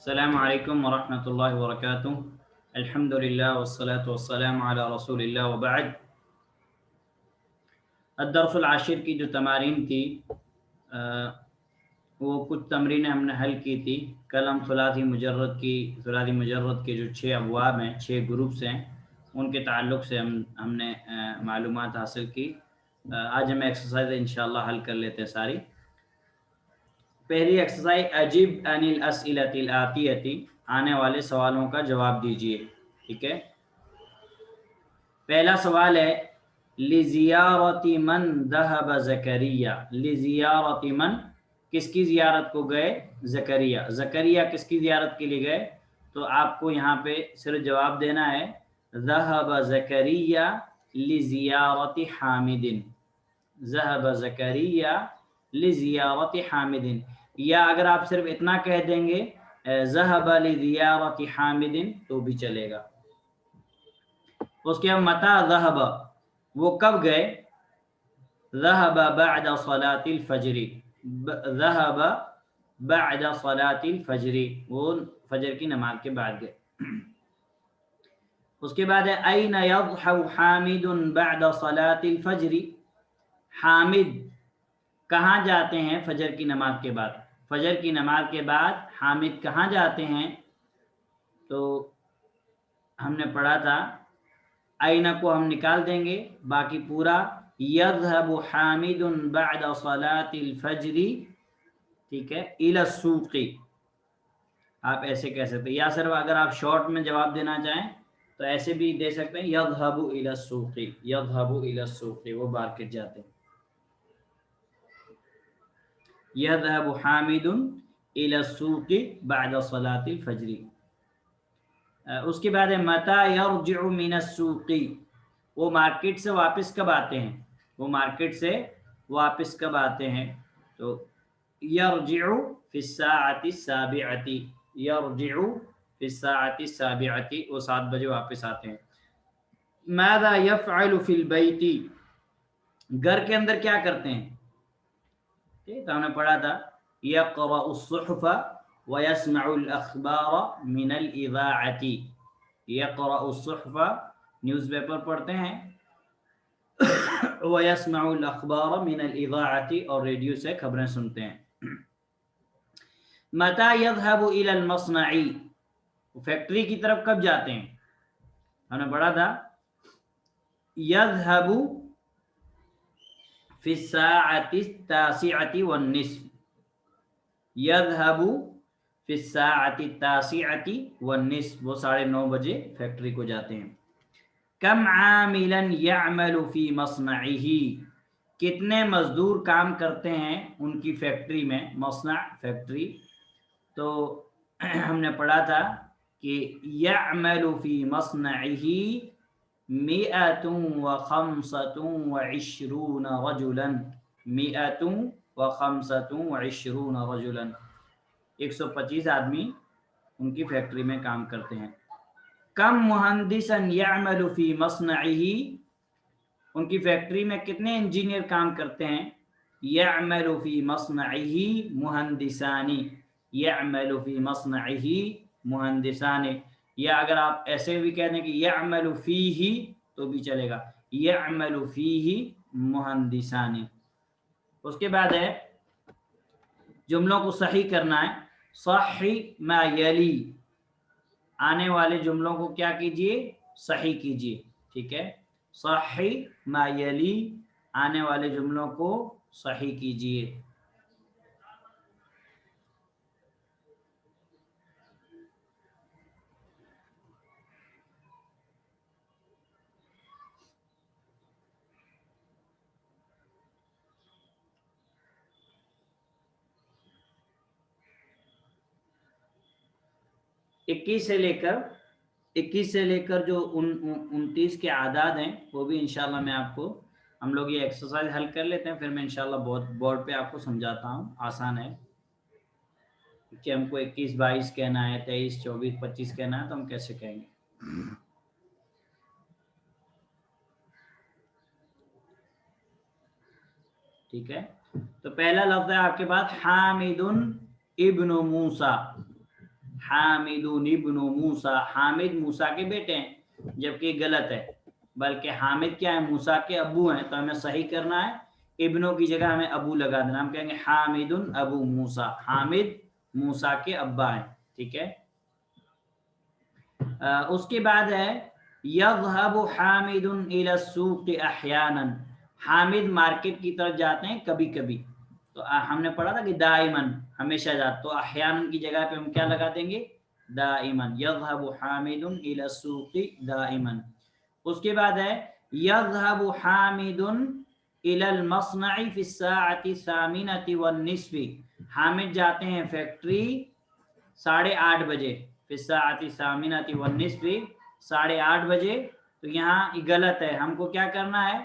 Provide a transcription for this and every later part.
السلام علیکم ورحمۃ اللہ وبرکاتہ۔ الحمد للہ والصلاة والسلام علی رسول اللہ وبعد۔ الدرس العاشر کی جو تمارین تھی وہ کچھ تمرینیں ہم نے حل کی تھی۔ کل ہم ثلاثی مجرد کے جو 6 ابواب ہیں، 6 گروپس ہیں، ان کے تعلق سے ہم نے معلومات حاصل کی۔ آج ہم ایکسرسائز انشاءاللہ حل کر لیتے ہیں ساری۔ پہلی ایکسرسائز اجب عن الاسئلۃ الآتیۃ، آنے والے سوالوں کا جواب دیجیے۔ ٹھیک ہے، پہلا سوال ہے لزیارت من ذهب زکریا۔ لزیارت من، کس کی زیارت کو گئے؟ زکریا۔ زکریا کس کی زیارت کے لیے گئے؟ تو آپ کو یہاں پہ صرف جواب دینا ہے ذهب زکریا لزیارت حامد۔ ذهب زکریا لزیارت حامد، یا اگر آپ صرف اتنا کہہ دیں گے ذهب لزیارت حامد تو بھی چلے گا۔ اس کے متى ذهب، وہ کب گئے؟ ذهب بعد صلاة الفجر۔ ذهب بعد صلاة الفجر، وہ فجر کی نماز کے بعد گئے۔ اس کے بعد ہے أين يضحى حامد بعد صلاة الفجر۔ حامد کہاں جاتے ہیں فجر کی نماز کے بعد؟ فجر کی نماز کے بعد حامد کہاں جاتے ہیں؟ تو ہم نے پڑھا تھا آئینہ کو ہم نکال دیں گے، باقی پورا یذهب حامد بعد صلاة الفجر، ٹھیک ہے، الى السوق، آپ ایسے کہہ سکتے ہیں، یا صرف اگر آپ شارٹ میں جواب دینا چاہیں تو ایسے بھی دے سکتے ہیں یذهب الى السوق، یذهب الى السوق، وہ مارکیٹ جاتے ہیں۔ یذهب حامد الى السوق بعد صلاة الفجر۔ اس کے بعد ہے متى يرجع من السوق، وہ مارکیٹ سے واپس کب آتے ہیں؟ وہ مارکیٹ سے واپس کب آتے ہیں؟ تو يرجع في الساعة السابعة، يرجع في الساعة السابعة، وہ 7 بجے واپس آتے ہیں۔ ماذا يفعل في البيت، گھر کے اندر کیا کرتے ہیں؟ ٹھیک ہے، ہم نے پڑھا تھا يقرأ الصحف ويسمع الأخبار من الإذاعة۔ يقرأ الصحف، نیوز پیپر پڑھتے ہیں، ويسمع الأخبار من الإذاعة، اور ریڈیو سے خبریں سنتے ہیں۔ متى يذهب إلى المصنع، فیکٹری کی طرف کب جاتے ہیں؟ ہم نے پڑھا تھا يذهب في الساعة التاسعة والنصف، يذهب في الساعة التاسعة والنصف، وہ 9:30 بجے فیکٹری کو جاتے ہیں۔ کم عاملا يعمل في مصنعه، کتنے مزدور کام کرتے ہیں ان کی فیکٹری میں؟ مصنع فیکٹری، تو ہم نے پڑھا تھا کہ يعمل في مصنعه 125 رجلا، 125 رجلا، 125 آدمی ان کی فیکٹری میں کام کرتے ہیں۔ کم مہندسا يعمل في مصنعه، ان کی فیکٹری میں کتنے انجینئر کام کرتے ہیں؟ يعمل في مصنعه مہندسان، يعمل في مصنعه مہندسان، یا اگر آپ ایسے بھی کہہ دیں کہ يعمل فيه تو بھی چلے گا، يعمل فيه مہندسان۔ اس کے بعد ہے جملوں کو صحیح کرنا ہے، صحیح ما یلی، آنے والے جملوں کو کیا کیجئے؟ صحیح کیجئے، ٹھیک ہے، صحیح ما یلی، آنے والے جملوں کو صحیح کیجئے۔ اکیس سے لے کر جو 29 کے اعداد ہیں وہ بھی انشاءاللہ میں آپ کو، ہم لوگ یہ ایکسرسائز حل کر لیتے ہیں، پھر میں انشاءاللہ بورڈ پہ آپ کو سمجھاتا ہوں، آسان ہے کہ ہم کو 21 22 کہنا ہے، 23 24 25 کہنا ہے تو ہم کیسے کہیں گے۔ ٹھیک ہے، تو پہلا لفظ ہے آپ کے پاس حامد ابن موسیٰ۔ حامد ابن موسیٰ، حامد موسیٰ کے بیٹے ہیں، جبکہ غلط ہے، بلکہ حامد کیا ہے؟ موسیٰ کے ابو ہیں، تو ہمیں صحیح کرنا ہے، ابنوں کی جگہ ہمیں ابو لگا دینا، ہم کہیں گے حامد ابو موسیٰ، حامد موسیٰ کے ابا ہیں، ٹھیک ہے۔ اس کے بعد ہے یذهب حامد الى السوق احیانا، حامد مارکیٹ کی طرف جاتے ہیں کبھی کبھی، تو ہم نے پڑھا تھا کہ دائما ہمیشہ جاتے، تو احیانا کی جگہ پہ ہم کیا لگا دیں گے؟ دائما، یذهب حامد الى السوق دائما۔ اس کے بعد ہے یذهب حامد الى المصنع في الساعة الثامنة والنصف، حامد جاتے ہیں فیکٹری 8:30 بجے، فی الساعة الثامنة والنصف، 8:30 بجے، تو یہاں غلط ہے، ہم کو کیا کرنا ہے؟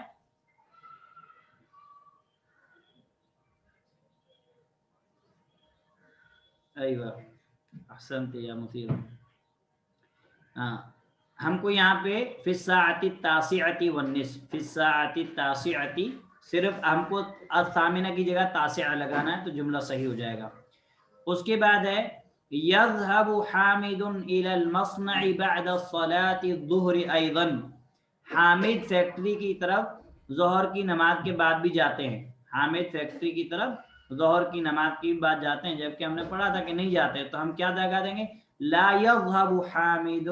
ایوہ احسنت یا مثیر، ہاں ہم کو یہاں پہ فی الساعة التاسعة والنصف، فی الساعة التاسعة، صرف ہم کو الثامنہ کی جگہ تاسعہ لگانا ہے تو جملہ صحیح ہو جائے گا۔ اس کے بعد ہے یذهب حامد الى المصنع بعد الصلاة الظهر ايضا، حامد فیکٹری کی طرف ظہر کی نماز کے بعد بھی جاتے ہیں، حامد فیکٹری کی طرف ظہر کی نماز کے بعد جاتے ہیں، جبکہ ہم نے پڑھا تھا کہ نہیں جاتے، تو ہم کیا لگا دیں گے؟ لا يذهب حامد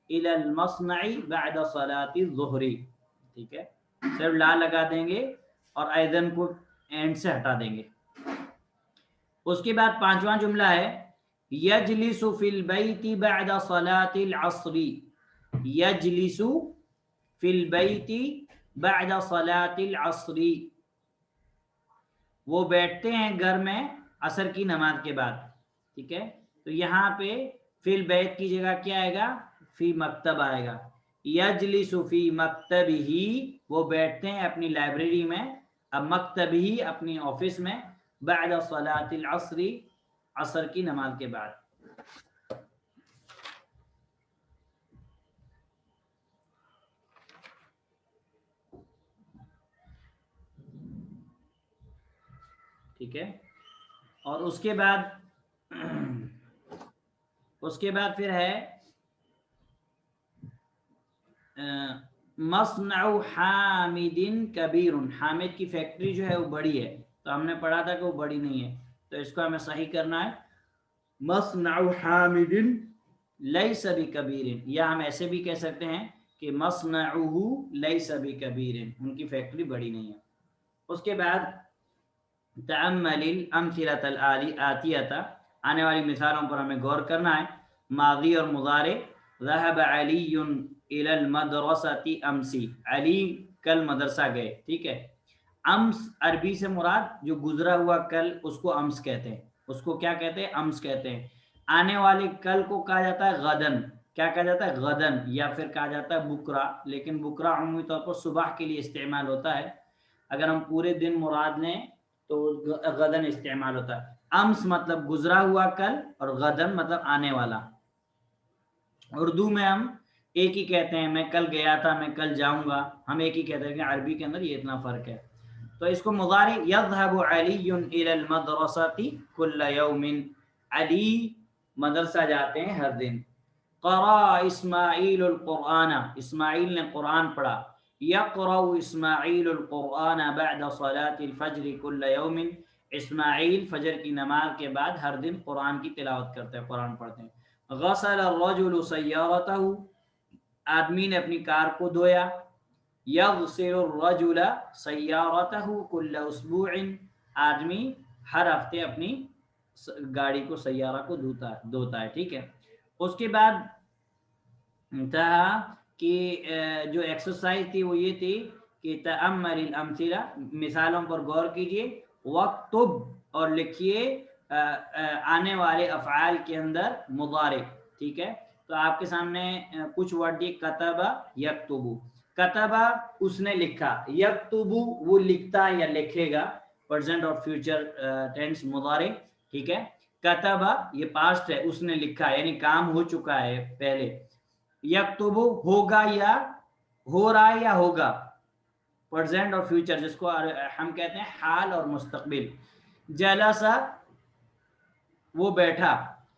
الى المصنع بعد صلاة الظهر، ٹھیک ہے، صرف لا لگا دیں گے اور ایذن کو اینڈ سے ہٹا دیں گے۔ اس کے بعد 5واں جملہ ہے یجلس فی البیت بعد صلاة العصر، یجلس فی البیت بعد صلاة العصر، وہ بیٹھتے ہیں گھر میں عصر کی نماز کے بعد، ٹھیک ہے، تو یہاں پہ فی البیت کی جگہ کیا آئے گا؟ فی مکتب آئے گا، یجلس فی مکتبہ، وہ بیٹھتے ہیں اپنی لائبریری میں، اب مکتبہ اپنی آفس میں، بعد صلاة العصر، عصر کی نماز کے بعد۔ ٹھیک ہے، اور اس کے بعد پھر ہے مصنع حامد کبیر، حامد کی فیکٹری جو ہے وہ بڑی ہے، تو ہم نے پڑھا تھا کہ وہ بڑی نہیں ہے، تو اس کو ہمیں صحیح کرنا ہے مصنع حامد لیس بکبیر، یا ہم ایسے بھی کہہ سکتے ہیں کہ مصنعہ لیس بکبیر، ان کی فیکٹری بڑی نہیں ہے۔ اس کے بعد تأمل الامثلة الآتیہ، آنے والی مثالوں پر ہمیں غور کرنا ہے، ماضی اور مضارع، ذهب علی الى المدرسة امس، علی کل مدرسہ گئے، ٹھیک ہے، امس عربی سے مراد جو گزرا ہوا کل، اس کو امس کہتے ہیں، اس کو کیا کہتے ہیں؟ امس کہتے ہیں۔ آنے والے کل کو کہا جاتا ہے غدن، کیا کہا جاتا ہے؟ غدن، یا پھر کہا جاتا ہے بکرا، لیکن بکرا عمومی طور پر صبح کے لیے استعمال ہوتا ہے، اگر ہم پورے دن مراد لیں تو غدن استعمال ہوتا ہے۔ امس مطلب گزرا ہوا کل، اور غدن مطلب آنے والا۔ اردو میں ہم ایک ہی کہتے ہیں، میں کل گیا تھا، میں کل جاؤں گا، ہم ایک ہی کہتے ہیں، کہ عربی کے اندر یہ اتنا فرق ہے۔ تو اس کو مضارع یذهب علی الی المدرسة کل یوم، علی مدرسہ جاتے ہیں ہر دن۔ قرأ اسماعیل القرآن، اسماعیل نے قرآن پڑھا۔ یقرأ اسماعیل القرآن بعد صلاة الفجر کل یوم، اسماعیل فجر کی نماز کے بعد ہر دن قرآن کی تلاوت کرتے ہیں، قرآن پڑھتے ہیں۔ غسل الرجل سیارتہ، آدمی نے اپنی کار کو دھویا۔ یغسل الرجل سیارتہ کل اسبوع، آدمی ہر ہفتے اپنی گاڑی کو، سیارہ کو دھوتا ہے، ٹھیک ہے۔ اس کے بعد تھا کہ جو ایکسرسائز تھی وہ یہ تھی کہ تأمل الامثلہ، مثالوں پر غور کیجئے، واکتب، اور لکھیے آنے والے افعال کے اندر مضارع، ٹھیک ہے۔ تو آپ کے سامنے کچھ ورڈ دی، کتب یکتب، کتب اس نے لکھا، یکتب وہ لکھتا یا لکھے گا، پریزنٹ اور فیوچر ٹینس مضارع، ٹھیک ہے۔ کتب یہ پاسٹ ہے، اس نے لکھا، یعنی کام ہو چکا ہے پہلے۔ یکتب ہوگا یا ہو رہا ہے یا ہوگا، پریزنٹ اور فیوچر، جس کو ہم کہتے ہیں حال اور مستقبل۔ جلسہ وہ بیٹھا،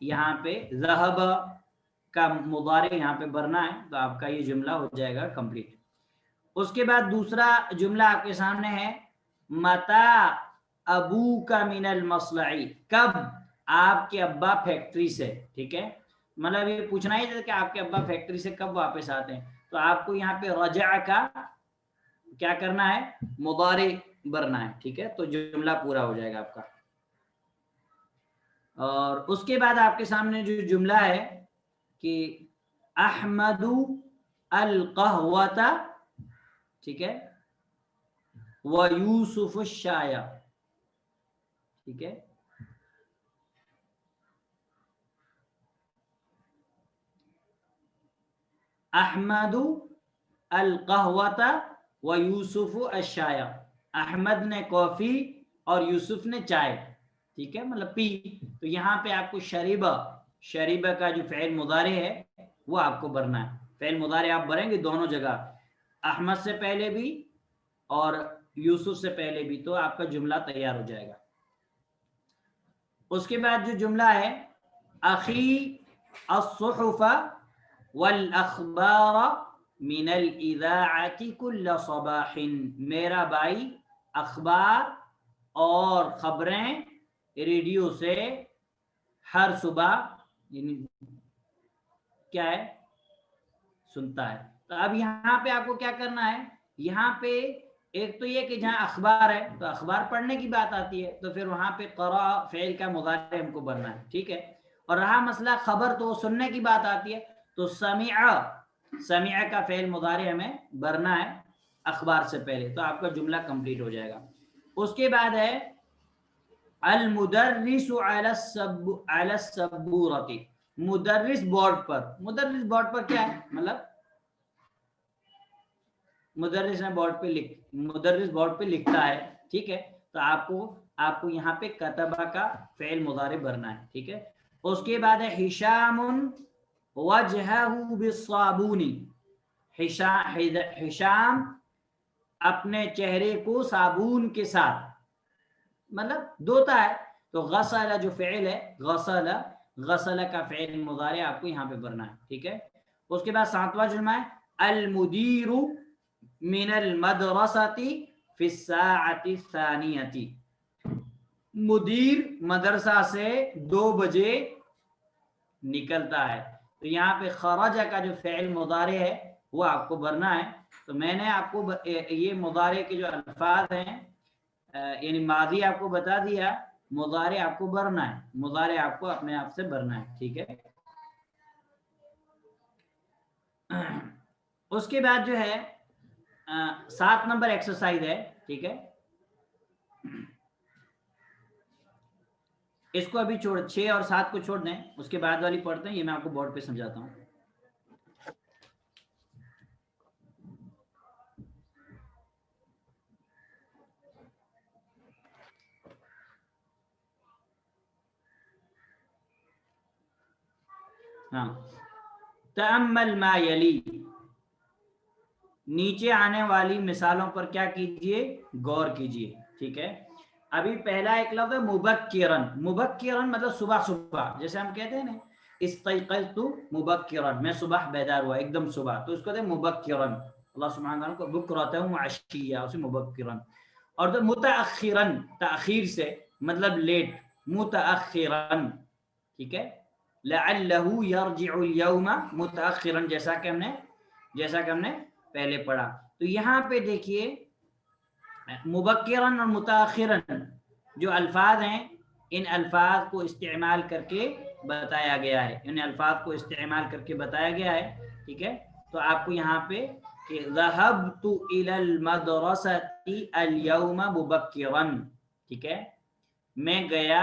یہاں پہ ذہب کا مضارع یہاں پہ بھرنا ہے، تو آپ کا یہ جملہ ہو جائے گا کمپلیٹ۔ اس کے بعد دوسرا جملہ آپ کے سامنے ہے متا ابوک من المصلع، کب آپ کے ابا فیکٹری سے، ٹھیک ہے، مطلب یہ پوچھنا ہی تھا کہ آپ کے ابا فیکٹری سے کب واپس آتے ہیں، تو آپ کو یہاں پہ رجع کا کیا کرنا ہے، مضارع بھرنا ہے، ٹھیک ہے، تو جملہ پورا ہو جائے گا آپ کا۔ اور اس کے بعد آپ کے سامنے جو جملہ ہے کہ احمد القہوۃ، ٹھیک ہے، ویوسف الشاء، ٹھیک ہے، احمد القہوۃ ویوسف الشاء، احمد نے کافی اور یوسف نے چائے، ٹھیک ہے، مطلب پی، تو یہاں پہ آپ کو شریبہ کا جو فعل مضارع ہے وہ آپ کو بھرنا ہے۔ فعل مضارع آپ بھریں گے دونوں جگہ، احمد سے پہلے بھی اور یوسف سے پہلے بھی، تو آپ کا جملہ تیار ہو جائے گا۔ اس کے بعد جو جملہ ہے اخی الصحف والاخبار من الاذاعۃ کل صباح، میرا بھائی اخبار اور خبریں ریڈیو سے ہر صبح یعنی کیا ہے، سنتا ہے۔ تو اب یہاں پہ آپ کو کیا کرنا ہے، یہاں پہ ایک تو یہ کہ جہاں اخبار ہے تو اخبار پڑھنے کی بات آتی ہے، تو پھر وہاں پہ قرأ فعل کا مضارع ہم کو بننا ہے، ٹھیک ہے، اور رہا مسئلہ خبر تو سننے کی بات آتی ہے، تو سمع کا فعل مضارع ہمیں بھرنا ہے اخبار سے پہلے، تو آپ کا جملہ کمپلیٹ ہو جائے گا۔ اس کے بعد ہے المدرس علی السبورۃ، مدرس بورڈ پر، مدرس بورڈ پر کیا ہے، مطلب مدرس بورڈ پہ لکھتا ہے، ٹھیک ہے، تو آپ کو یہاں پہ کتبہ کا فعل مضارع بھرنا ہے، ٹھیک ہے۔ اس کے بعد ہے ہشام وجہہ بالصابون، ہشام اپنے چہرے کو صابون کے ساتھ مطلب دھوتا ہے، تو غسل جو فعل ہے، غسل کا فعل مضارع آپ کو یہاں پہ بھرنا ہے، ٹھیک ہے۔ اس کے بعد ساتواں جملہ ہے المدیر من المدرسۃ فی الساعۃ الثانیۃ، مدیر مدرسہ سے 2 بجے نکلتا ہے، تو یہاں پہ خرج کا جو فعل مضارع ہے وہ آپ کو بھرنا ہے۔ تو میں نے آپ کو یہ مضارع کے جو الفاظ ہیں یعنی ماضی آپ کو بتا دیا، مضارع آپ کو بھرنا ہے، مضارع آپ کو اپنے آپ سے بھرنا ہے، ٹھیک ہے۔ اس کے بعد جو ہے 7 نمبر ایکسرسائز ہے، ٹھیک ہے، اس کو ابھی 6 اور 7 کو چھوڑ دیں، اس کے بعد والی پڑھتے ہیں، یہ میں آپ کو بورڈ پہ سمجھاتا ہوں۔ ہاں، تأمل ما یلی، نیچے آنے والی مثالوں پر کیا کیجئے، غور کیجئے، ٹھیک ہے۔ ابھی پہلا ایک لفظ ہے مبکرن، مبکرن مطلب صبح صبح، جیسے ہم کہتے ہیں نا استيقظت مبکرن، میں صبح بیدار ہوا ایک دم صبح، تو اس کو کہتے ہیں مبکرن، اللہ سبحانہ وتعالیٰ کو بکرۃ وعشیہ، اسے مبکرن۔ اور تو متأخرن، تاخیر سے مطلب لیٹ، متأخرن، ٹھیک ہے، لعلہ یرجع اليوم متأخرا، جیسا کہ ہم نے پہلے پڑھا۔ تو یہاں پہ دیکھیے مبکرن اور متأخرن جو الفاظ ہیں، ان الفاظ کو استعمال کر کے بتایا گیا ہے، ان الفاظ کو استعمال کر کے بتایا گیا ہے، ٹھیک ہے۔ تو آپ کو یہاں پہ کہ ذهبت الى المدرسة اليوم مبکرا، ٹھیک ہے، میں گیا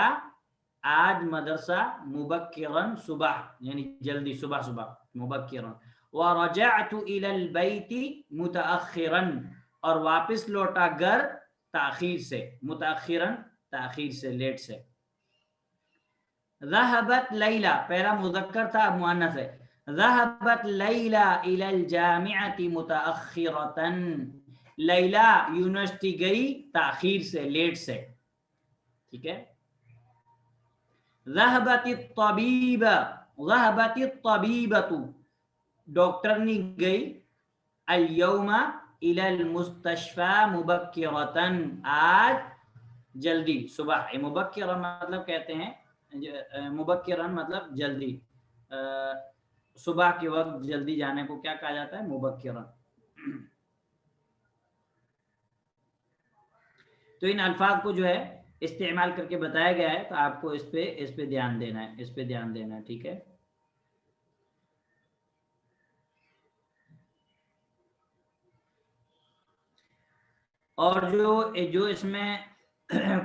آج مدرسہ مبکرن، صبح یعنی جلدی، صبح مبکرن، ورجعت الى البيت متأخرا، اور واپس لوٹا گھر تاخیر سے، متأخرن تاخیر سے، لیٹ سے۔ ذهبت لیلہ، پہلا مذکر تھا، اب مؤنث ہے، ذهبت لیلہ الى الجامعة متأخرا، لیلہ یونیورسٹی گئی تاخیر سے، لیٹ سے، ٹھیک ہے۔ ذهبت الطبيبة ذهبت الطبيبة ڈاکٹر نے گئی اليوم الى المستشفى مبكرة آج جلدی صبح مبکرا مطلب کہتے ہیں مبکرا مطلب جلدی صبح کے وقت جلدی جانے کو کیا کہا جاتا ہے مبکرا تو ان الفاظ کو جو ہے استعمال کر کے بتایا گیا ہے تو آپ کو اس پہ دھیان دینا ہے ٹھیک ہے اور جو اس میں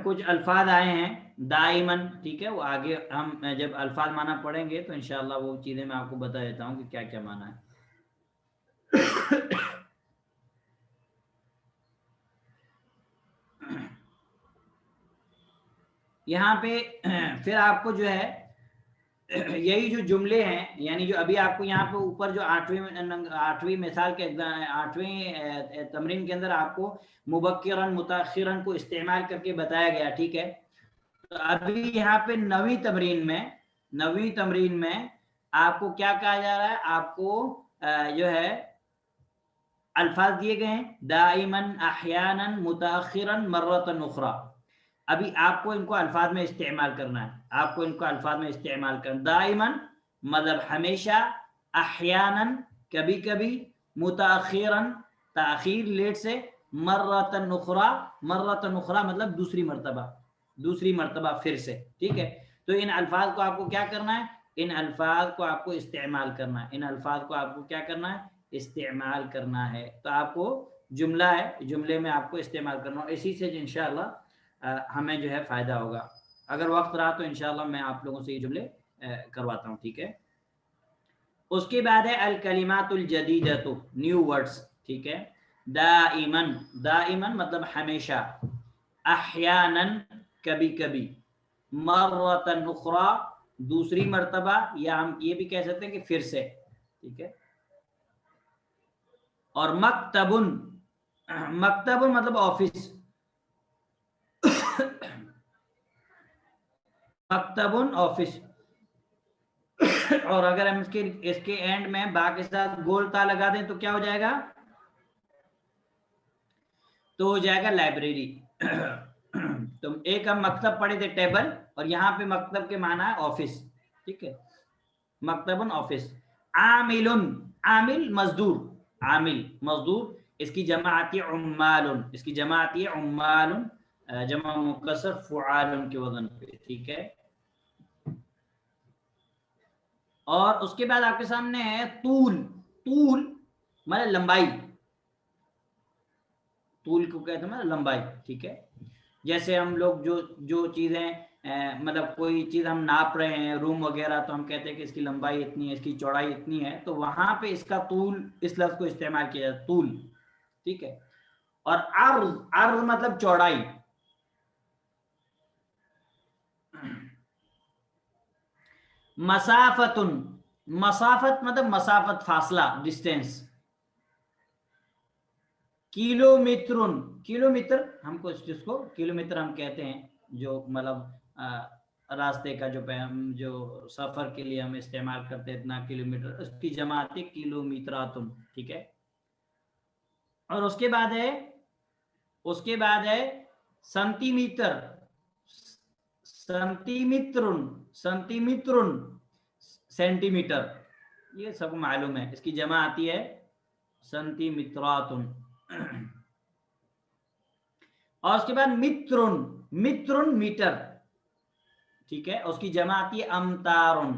کچھ الفاظ آئے ہیں دائمن ٹھیک ہے وہ آگے ہم جب الفاظ معنی پڑھیں گے تو انشاءاللہ وہ چیزیں میں آپ کو بتا دیتا ہوں کہ کیا کیا معنی ہے یہاں پہ پھر آپ کو جو ہے یہی جو جملے ہیں یعنی جو ابھی آپ کو یہاں پہ اوپر جو آٹھویں مثال کے 8ویں تمرین کے اندر آپ کو مبکرن متاخرن کو استعمال کر کے بتایا گیا ٹھیک ہے تو ابھی یہاں پہ 9ویں تمرین میں آپ کو کیا کہا جا رہا ہے آپ کو جو ہے الفاظ دیے گئے ہیں دائمن احیانا متاخرا مرۃ اخرى ابھی آپ کو ان کو الفاظ میں استعمال کرنا ہے دائمن مطلب ہمیشہ احیانا کبھی کبھی متاخرا تاخیر لیٹ سے مرۃ اخرى مطلب دوسری مرتبہ پھر سے ٹھیک ہے تو ان الفاظ کو آپ کو کیا کرنا ہے ان الفاظ کو آپ کو استعمال کرنا ہے استعمال کرنا ہے تو آپ کو جملہ ہے جملے میں آپ کو استعمال کرنا ہے اسی سے انشاءاللہ ہمیں جو ہے فائدہ ہوگا اگر وقت رہا تو انشاءاللہ میں آپ لوگوں سے یہ جملے کرواتا ہوں ٹھیک ہے اس کے بعد ہے الکلمات الجدیدۃ نیو ورڈز ٹھیک ہے دائمن مطلب ہمیشہ احیانا کبھی کبھی مرۃ اخرى دوسری مرتبہ یا ہم یہ بھی کہہ سکتے ہیں کہ پھر سے ٹھیک ہے اور مکتب مطلب آفس مکتب آفس اور اگر ہم اس کے اینڈ میں با کے ساتھ گول تا لگا دیں تو کیا ہو جائے گا تو ہو جائے گا لائبریری تو ایک ہم مکتب پڑھے تھے ٹیبل اور یہاں پہ مکتب کے معنی ہے آفس ٹھیک ہے مکتب آفس عامل مزدور اس کی جمع آتی ہے عمال جمع مکسر فعال کے وزن پہ ٹھیک ہے اور اس کے بعد آپ کے سامنے ہے طول مطلب لمبائی طول کو کہتے ہیں لمبائی ٹھیک ہے جیسے ہم لوگ جو چیزیں مطلب کوئی چیز ہم ناپ رہے ہیں روم وغیرہ تو ہم کہتے ہیں کہ اس کی لمبائی اتنی ہے اس کی چوڑائی اتنی ہے تو وہاں پہ اس کا طول اس لفظ کو استعمال کیا جاتا ہے طول ٹھیک ہے اور عرض مطلب چوڑائی مسافت مطلب مسافت فاصلہ ڈسٹینس کلومیٹر ہم کو جس کو کلومیٹر ہم کہتے ہیں جو مطلب راستے کا جو سفر کے لیے ہم استعمال کرتے ہیں اتنا کلومیٹر اس کی جمع آتی ہے کلومیٹراتن ٹھیک ہے اور اس کے بعد ہے سینٹی میٹر یہ سب معلوم ہے اس کی جمع آتی ہے سینٹی میٹراتن اور اس کے بعد مترن میٹر ٹھیک ہے اس کی جمع آتی ہے امتارن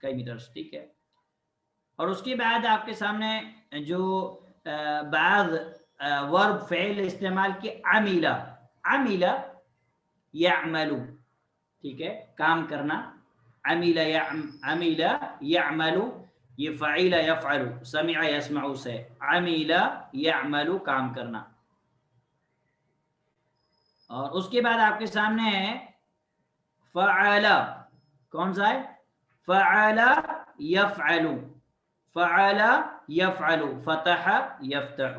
کئی میٹرز ٹھیک ہے اور اس کے بعد آپ کے سامنے جو بعض ورب فعل استعمال کی عمل یعمل ٹھیک ہے کام کرنا عمل یعمل یہ فعل یفعل سمع یسمع سے عمل یعمل کام کرنا اور اس کے بعد آپ کے سامنے ہے فعل کون سا ہے فعل یفعل فتح یفتح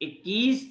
21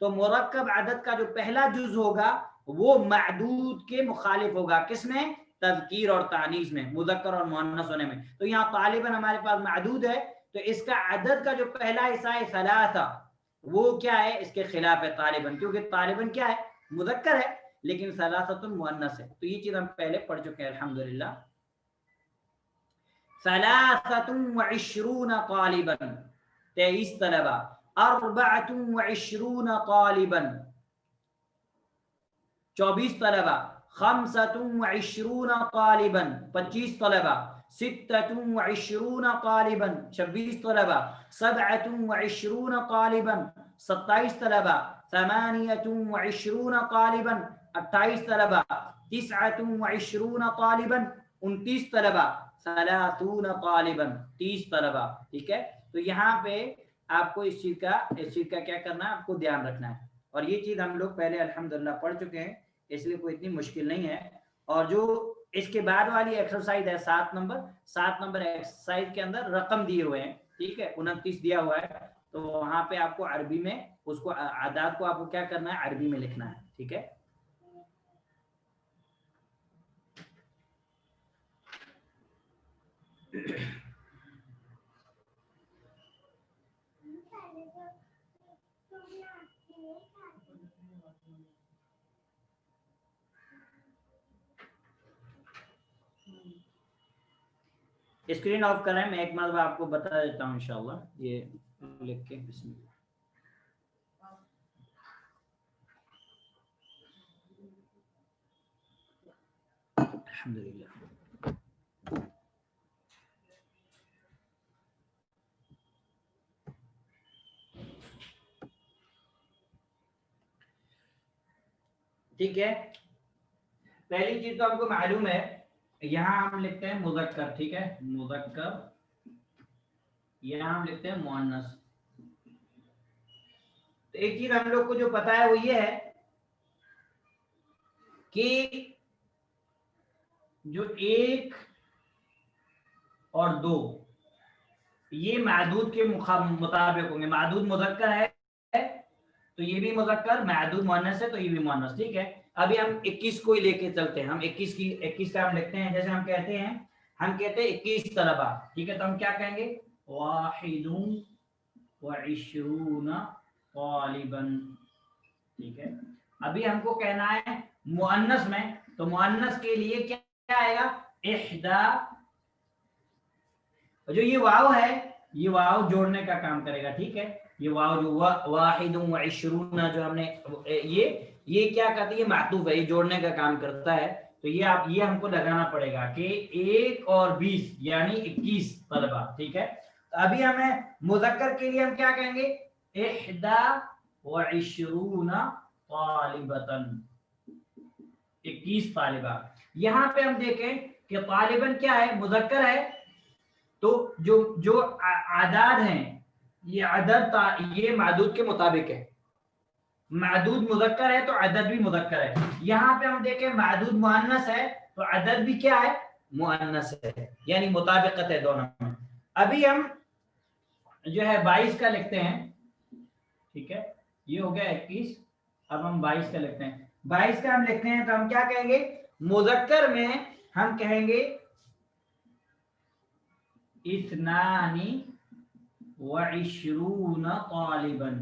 تو مرکب عدد کا جو پہلا جز ہوگا وہ معدود کے مخالف ہوگا، کس میں؟ تذکیر اور تانیث میں، مذکر اور مؤنث ہونے میں۔ تو یہاں طالباً ہمارے پاس معدود ہے، تو اس کا عدد کا جو پہلا حصہ ہے ثلاثہ، وہ کیا ہے؟ اس کے خلاف ہے طالباً، کیونکہ طالباً کیا ہے؟ مذکر ہے، لیکن ثلاثۃ مؤنث ہے۔ تو یہ چیز ہم پہلے پڑھ چکے ہیں الحمدللہ۔ ثلاثۃ وعشرون طالباً 23 طلبہ، اربعۃ وعشرون طالباً 24 طلبہ، خمسۃ وعشرون طالباً 25 طلبہ، ستۃ وعشرون طالباً 26 طلبہ، سبعۃ وعشرون طالباً 27 طلبہ، ثمانیۃ وعشرون طالباً 28 طلبہ، تسعۃ وعشرون طالباً 29 طلبہ، ثلاثون طالباً 30 طلبہ۔ ٹھیک ہے، تو یہاں پہ آپ کو اس چیز کا کیا کرنا ہے؟ آپ کو دھیان رکھنا ہے، اور یہ چیز ہم لوگ پہلے الحمدللہ پڑھ چکے ہیں، اس لیے کوئی اتنی مشکل نہیں ہے۔ اور جو اس کے بعد والی ایکسرسائز ہے 7 نمبر ایکسرسائز کے اندر رقم دیے ہوئے ہیں، ٹھیک ہے، 29 دیا ہوا ہے، تو وہاں پہ آپ کو عربی میں اس کو اعداد کو آپ کو کیا کرنا ہے؟ عربی میں لکھنا ہے، ٹھیک ہے۔ اسکرین آف کریں، میں ایک مرتبہ آپ کو بتا دیتا ہوں انشاءاللہ، یہ لکھ کے بسم اللہ۔ الحمدللہ ٹھیک ہے، پہلی چیز تو ہم کو معلوم ہے، یہاں ہم لکھتے ہیں مذکر، ٹھیک ہے، مذکر، یہاں ہم لکھتے ہیں مؤنث۔ تو ایک چیز ہم لوگ کو جو پتا ہے وہ یہ ہے کہ جو 1 اور 2 یہ معدود کے مطابق ہوں گے، معدود مذکر ہے تو یہ بھی مذکر، معدود مؤنث ہے تو یہ بھی مؤنث، ٹھیک ہے۔ ابھی ہم 21 کو ہی لے کے چلتے ہیں، ہم 21 کا ہم لکھتے ہیں، جیسے ہم کہتے ہیں 21 طلبہ، ٹھیک ہے، تو ہم کیا کہیں گے؟ 21 طالباً، ٹھیک ہے۔ ابھی ہم کو کہنا ہے مؤنث میں، تو مؤنث کے لیے کیا آئے گا؟ 1، جو یہ واو ہے یہ واو جوڑنے کا کام کرے گا، ٹھیک ہے، یہ واو جو 21 جو ہم نے یہ کیا کرتی ہے؟ یہ معطوف ہے، یہ جوڑنے کا کام کرتا ہے، تو یہ ہم کو لگانا پڑے گا کہ 1 اور 20 یعنی 21 طلبہ، ٹھیک ہے۔ ابھی ہمیں مذکر کے لیے ہم کیا کہیں گے؟ 21 طالبۃ، 21 طالبہ۔ یہاں پہ ہم دیکھیں کہ طالباً کیا ہے؟ مذکر ہے، تو جو اعداد ہیں یہ عدد یہ معدود کے مطابق ہے، معدود مذکر ہے تو عدد بھی مذکر ہے۔ یہاں پہ ہم دیکھیں معدود مؤنث ہے تو عدد بھی کیا ہے؟ مؤنث ہے، یعنی مطابقت ہے دونوں میں۔ ابھی ہم جو ہے 22 کا لکھتے ہیں، ٹھیک ہے، یہ ہو گیا 21، اب ہم 22 کا لکھتے ہیں۔ 22 کا ہم لکھتے ہیں تو ہم کیا کہیں گے؟ مذکر میں ہم کہیں گے 22 طالباً،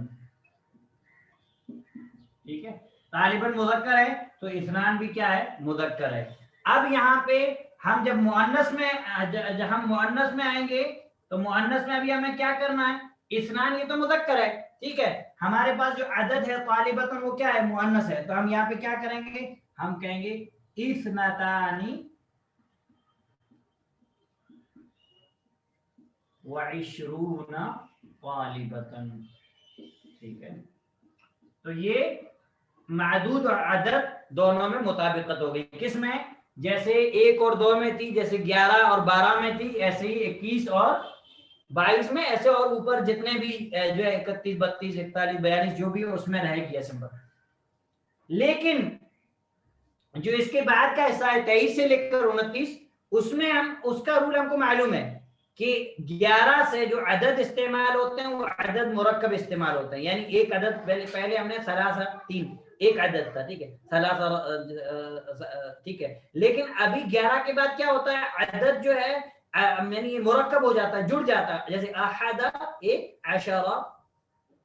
ٹھیک ہے، طالباً مذکر ہے تو اثنان بھی کیا ہے؟ مذکر ہے۔ اب یہاں پہ ہم جب مؤنث میں آئیں گے تو مؤنث میں ابھی ہمیں کیا کرنا ہے؟ اثنان، یہ تو مذکر ہے، ٹھیک ہے، ہمارے پاس جو عدد ہے طالبۃ وہ کیا ہے؟ مؤنث ہے، تو ہم یہاں پہ کیا کریں گے؟ ہم کہیں گے 22 طالبۃ، ٹھیک ہے۔ تو یہ معدود اور عدد دونوں میں مطابقت ہو گئی، کس میں؟ جیسے 1 اور 2 میں تھی، جیسے 11 اور 12 میں تھی، ایسے ہی 21 اور 22 میں، ایسے اور اوپر جتنے بھی جو ہے 31 32 41 42 جو بھی اس میں رہے گی ایسے نمبر۔ لیکن جو اس کے بعد کا حصہ ہے 23 سے لے کر 29، اس میں اس کا رول ہم کو معلوم ہے کہ 11 سے جو عدد استعمال ہوتے ہیں وہ عدد مرکب استعمال ہوتے ہیں. یعنی ایک عدد پہلے ہم نے ثلاثہ 3 ایک عدد تھا, ٹھیک ہے, ثلاثہ, ٹھیک ہے, لیکن ابھی 11 کے بعد کیا ہوتا ہے, عدد جو ہے یعنی یہ مرکب ہو جاتا ہے, جڑ جاتا ہے, جیسے احد ایک عشرہ,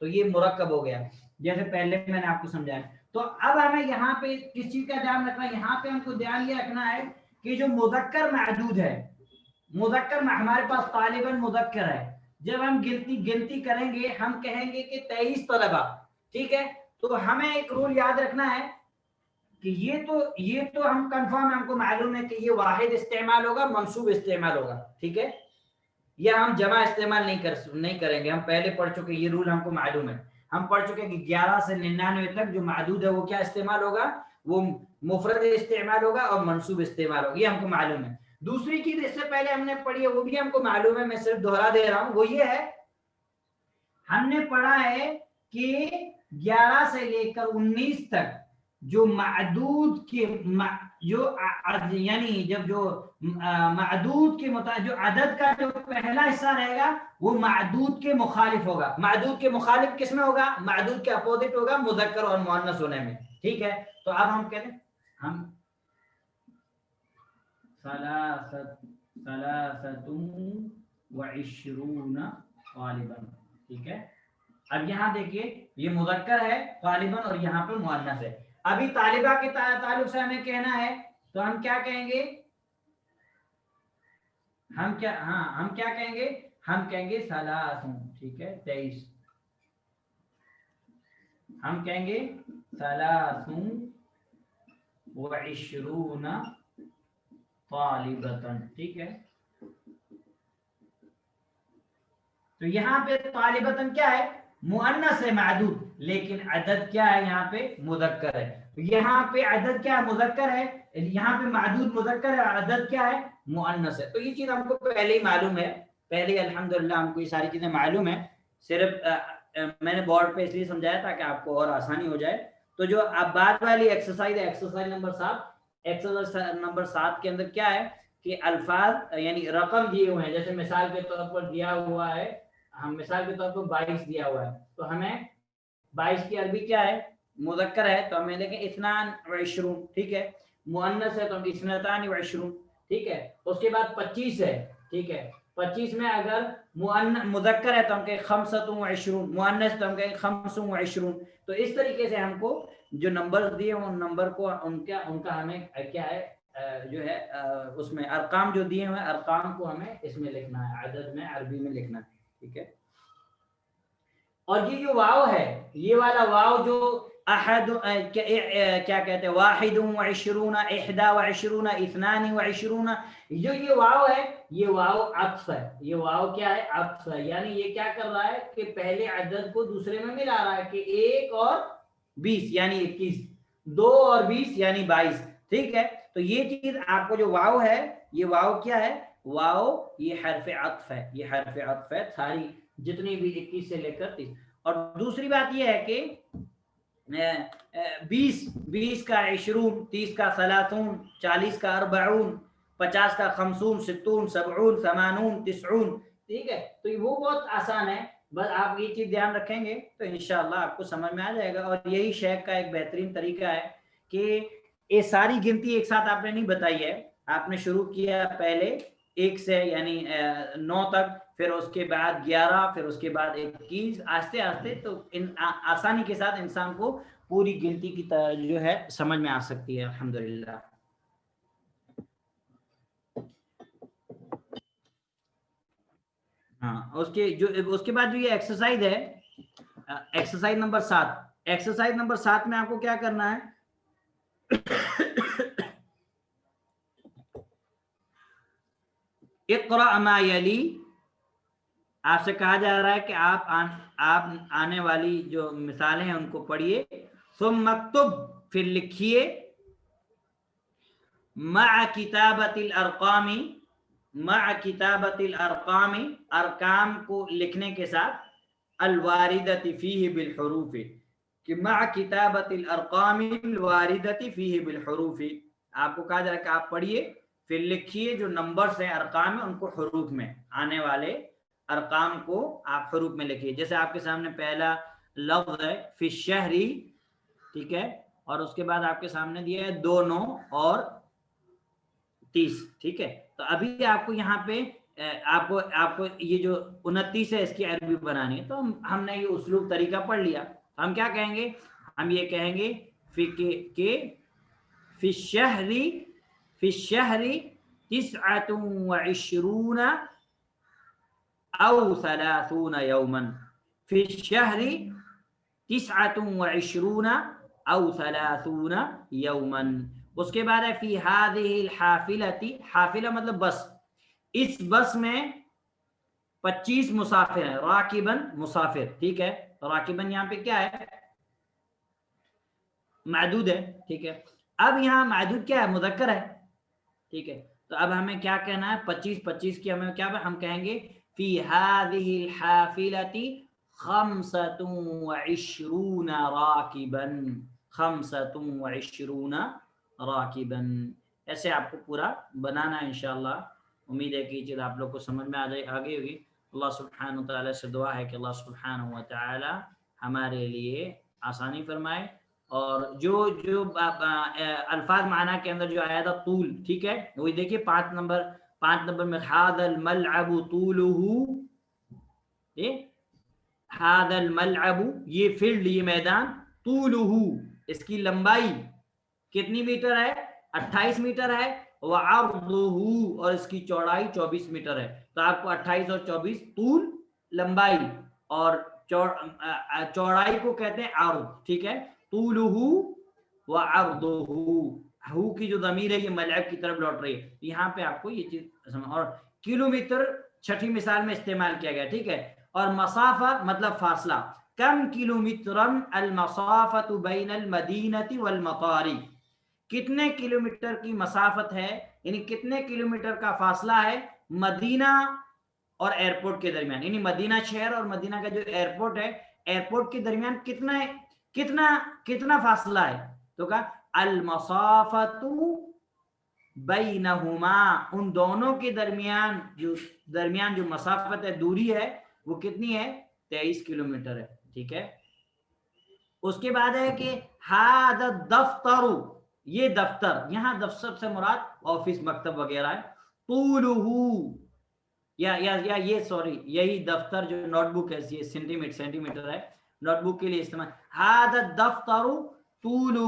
تو یہ مرکب ہو گیا جیسے پہلے میں نے آپ کو سمجھایا. تو اب ہمیں یہاں پہ کس چیز کا دھیان رکھنا ہے, یہاں پہ ہم کو دھیان یہ رکھنا ہے کہ جو مذکر معدود ہے, مذکر ہمارے پاس طالباً مذکر ہے, جب ہم گنتی کریں گے ہم کہیں گے کہ 23 طلبہ, ٹھیک ہے, تو ہمیں ایک رول یاد رکھنا ہے کہ یہ تو ہم کنفرم, ہم کو معلوم ہے کہ یہ واحد استعمال ہوگا, منصوب استعمال ہوگا, ٹھیک ہے, یا ہم جمع استعمال نہیں کریں گے. ہم پہلے پڑھ چکے, یہ رول ہم کو معلوم ہے, ہم پڑھ چکے کہ 11 سے 99 تک جو معدود ہے وہ کیا استعمال ہوگا, وہ مفرد استعمال ہوگا اور منصوب استعمال ہوگا, یہ ہم کو معلوم ہے. دوسری چیز اس سے پہلے ہم نے پڑھی ہے وہ بھی ہم کو معلوم ہے, میں صرف دہرا دے رہا ہوں, وہ یہ ہے ہم نے پڑھا ہے کہ 11 سے لے کر 19 تک جو معدود کے جو یعنی جب جو معدود کے جو عدد کا جو پہلا حصہ رہے گا وہ معدود کے مخالف ہوگا. معدود کے مخالف کس میں ہوگا, معدود کے اپوزٹ ہوگا مذکر اور مؤنث ہونے میں, ٹھیک ہے. تو اب ہم کہتے ہیں ہم ثلاثة وعشرون غالبا, ٹھیک ہے. اب یہاں دیکھیے یہ مذکر ہے غالباً اور یہاں پہ مؤنث ہے. ابھی طالبہ کے تعلق سے ہمیں کہنا ہے تو ہم کیا کہیں گے, ہم کیا کہیں گے, ہم کہیں گے ثلاثون, ٹھیک ہے, 23, ہم کہیں گے ثلاثون وعشرون طالبتن, ٹھیک ہے. تو یہاں پہ طالبتن کیا ہے, مؤنث ہے معدود, لیکن عدد کیا ہے یہاں پہ مذکر ہے. یہاں پہ عدد کیا ہے, مذکر ہے, یہاں پہ معدود مذکر ہے, عدد کیا ہے, مؤنث ہے. تو یہ چیز ہم کو پہلے ہی معلوم ہے, پہلے الحمدللہ ہم کو یہ ساری چیزیں معلوم ہے. صرف میں نے بورڈ پہ اس لیے سمجھایا تھا کہ آپ کو اور آسانی ہو جائے. تو جو اب بعد والی ایکسرسائز ہے, ایکسرسائز نمبر 7, ایکسرسائز نمبر 7 کے اندر کیا ہے کہ الفاظ یعنی رقم دیے ہوئے ہیں, جیسے مثال کے طور پر دیا ہوا ہے, ہم مثال کے طور پر 22 دیا ہوا ہے, تو ہمیں 22 کی عربی کیا ہے, مذکر ہے, تو ہمیں دیکھیں 22, ٹھیک ہے. مؤنث ہے تو ہم 22, ٹھیک ہے. اس کے بعد 25 ہے, ٹھیک ہے. 25 میں اگر مذکر ہے تو ہم کہیں 25, مؤنث تو ہم کہیں 25. تو اس طریقے سے ہم کو جو نمبر دیے ان نمبر کو ان کا ہمیں کیا ہے جو ہے اس میں ارقام جو دیے ہوئے ارقام کو ہمیں اس میں لکھنا ہے, عدد میں عربی میں لکھنا ہے, ٹھیک ہے. اور یہ جو واو ہے, یہ والا واو جو احد کیا کہتے ہیں 21, 21, 22, جو یہ واو ہے یہ واو عطف ہے. یہ واو کیا ہے, عطف ہے. یعنی یہ کیا کر رہا ہے کہ پہلے عدد کو دوسرے میں ملا رہا ہے کہ 1 اور 20 یعنی 21, 2 اور 20 یعنی 22, ٹھیک ہے. تو یہ چیز آپ کو جو واو ہے, یہ واو کیا ہے, واو یہ حرف عطف ہے, یہ حرف عطف ہے ساری جتنی بھی 21 سے لے کر 30. اور دوسری بات یہ ہے کہ 20 کا 20, 30 کا 30, 40 کا 40, 50 کا 50, 60, 70, 80, 90, ٹھیک ہے. تو وہ بہت آسان ہے, بس آپ یہ چیز دھیان رکھیں گے تو انشاءاللہ آپ کو سمجھ میں آ جائے گا. اور یہی شیخ کا ایک بہترین طریقہ ہے کہ یہ ساری گنتی ایک ساتھ آپ نے نہیں بتائی ہے, آپ نے شروع کیا پہلے 1 سے یعنی 9 تک, پھر اس کے بعد 11, پھر اس کے بعد 21, آہستہ آہستہ تو آسانی کے ساتھ انسان کو پوری گنتی کی جو ہے سمجھ میں آ سکتی ہے الحمدللہ. ہاں اس کے بعد جو یہ ایکسرسائز ہے, ایکسرسائز نمبر 7, ایکسرسائز نمبر 7 میں آپ کو کیا کرنا ہے, اقرأ ما یلی, آپ سے کہا جا رہا ہے کہ آپ آنے والی جو مثالیں ہیں ان کو پڑھیے. ثم اکتب, پھر لکھیے, مع کتابت الارقام, مع کتابت الارقام, ارقام کو لکھنے کے ساتھ, الواردۃ فیہ بالحروف, کہ مع کتابت الارقام الواردۃ فیہ بالحروف, آپ کو کہا جا رہا ہے کہ آپ پڑھیے پھر لکھیے جو نمبرز ہیں، ارقام ہیں، ان کو حروف میں، آنے والے ارقام کو آپ حروف میں لکھیے. جیسے آپ کے سامنے پہلا لفظ ہے فی الشہری، ٹھیک ہے، اور اس کے بعد آپ کے سامنے دیا ہے 2 9 اور 30، ٹھیک ہے. تو ابھی آپ کو یہاں پہ آپ کو یہ جو 29 ہے اس کی عربی بنانی ہے. تو ہم نے یہ اسلوب طریقہ پڑھ لیا. ہم کیا کہیں گے؟ ہم یہ کہیں گے فی الشہر 29 او 30 یوما. فی الشہر 29 او 30 یوما. اس کے بعد ہے فی ہذہ الحافلۃ، حافلہ مطلب بس، اس بس میں 25 مسافر ہیں، راکبن مسافر، ٹھیک ہے. راکبن یہاں پہ کیا ہے؟ معدود ہے، ٹھیک ہے. اب یہاں معدود کیا ہے؟ مذکر ہے، ٹھیک ہے. تو اب ہمیں کیا کہنا ہے؟ 25 کی ہمیں کیا ہم کہیں گے فی هذه الحافلۃ 25 راکبا، 25 راکبا. ایسے آپ کو پورا بنانا ہے انشاءاللہ. امید ہے کہ یہ چیز آپ لوگ کو سمجھ میں آ گئی ہوگی. اللہ سبحانہ وتعالی سے دعا ہے کہ اللہ سبحانہ وتعالی ہمارے لیے آسانی فرمائے. اور جو الفاظ معنی کے اندر جو آیا تھا طول، ٹھیک ہے، وہی دیکھیے 5 نمبر میں هذا الملعب طوله، هذا الملعب یہ فیلڈ، یہ میدان، طوله اس کی لمبائی کتنی میٹر ہے؟ 28 میٹر ہے. وعرضه اور اس کی چوڑائی 24 میٹر ہے. تو آپ کو 28 اور 24 طول لمبائی، اور چوڑائی کو کہتے ہیں عرض، ٹھیک ہے. طوله وعرضه، ہو کی جو ضمیر ہے یہ ملعب کی طرف لوٹ رہی ہے. یہاں پہ آپ کو یہ چیز سمجھ. اور کلومیٹر چھٹی مثال میں استعمال کیا گیا، ٹھیک ہے. اور مسافہ مطلب فاصلہ، کم کلومیٹرن المسافت بین المدینہ والمطار، کتنے کلومیٹر کی مسافت ہے، یعنی کتنے کلومیٹر کا فاصلہ ہے مدینہ اور ایئرپورٹ کے درمیان. یعنی مدینہ شہر اور مدینہ کا جو ایئرپورٹ ہے، ایئرپورٹ کے درمیان کتنا فاصلہ ہے. تو کہا المسافت بینہما، ان دونوں کے درمیان جو مسافت ہے، دوری ہے، وہ کتنی ہے؟ 23 کلومیٹر ہے، ٹھیک ہے. اس کے بعد ہے کہ ھذا الدفتر، یہ دفتر، یہاں دفتر سے مراد آفس مکتب وغیرہ ہے. طولہ یا یہ سوری، یہی دفتر جو نوٹ بک ہے یہ سینٹی میٹر ہے، نوٹ بک کے لیے استعمال. ھذا الدفتر طولہ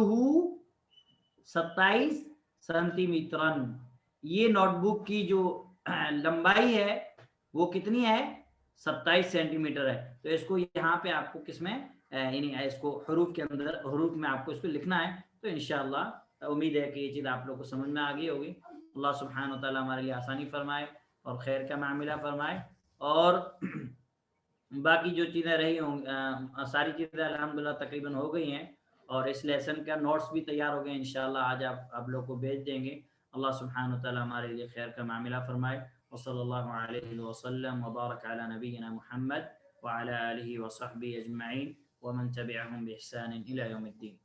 27 سینٹی میٹر، یہ نوٹ بک کی جو لمبائی ہے وہ کتنی ہے؟ 27 سینٹی میٹر ہے. تو اس کو یہاں پہ آپ کو کس میں، یعنی اس کو حروف کے اندر، حروف میں آپ کو اس کو لکھنا ہے. تو انشاءاللہ امید ہے کہ یہ چیز آپ لوگ کو سمجھ میں آ گئی ہوگی. اللہ سبحانہ وتعالی ہمارے لیے آسانی فرمائے اور خیر کا معاملہ فرمائے. اور باقی جو چیزیں رہی ہوں ساری چیزیں الحمدللہ تقریباً ہو گئی ہیں، اور اس لیسن کا نوٹس بھی تیار ہو گئے انشاءاللہ. آج آپ لوگ کو بھیج دیں گے. اللہ سبحانہ وتعالی ہمارے لیے خیر کا معاملہ فرمائے. وصلی اللہ علیہ وسلم وبارک علی نبینا محمد وعلى آلہ وصحبہ اجمعین ومن تبعهم بإحسان إلى يوم الدين.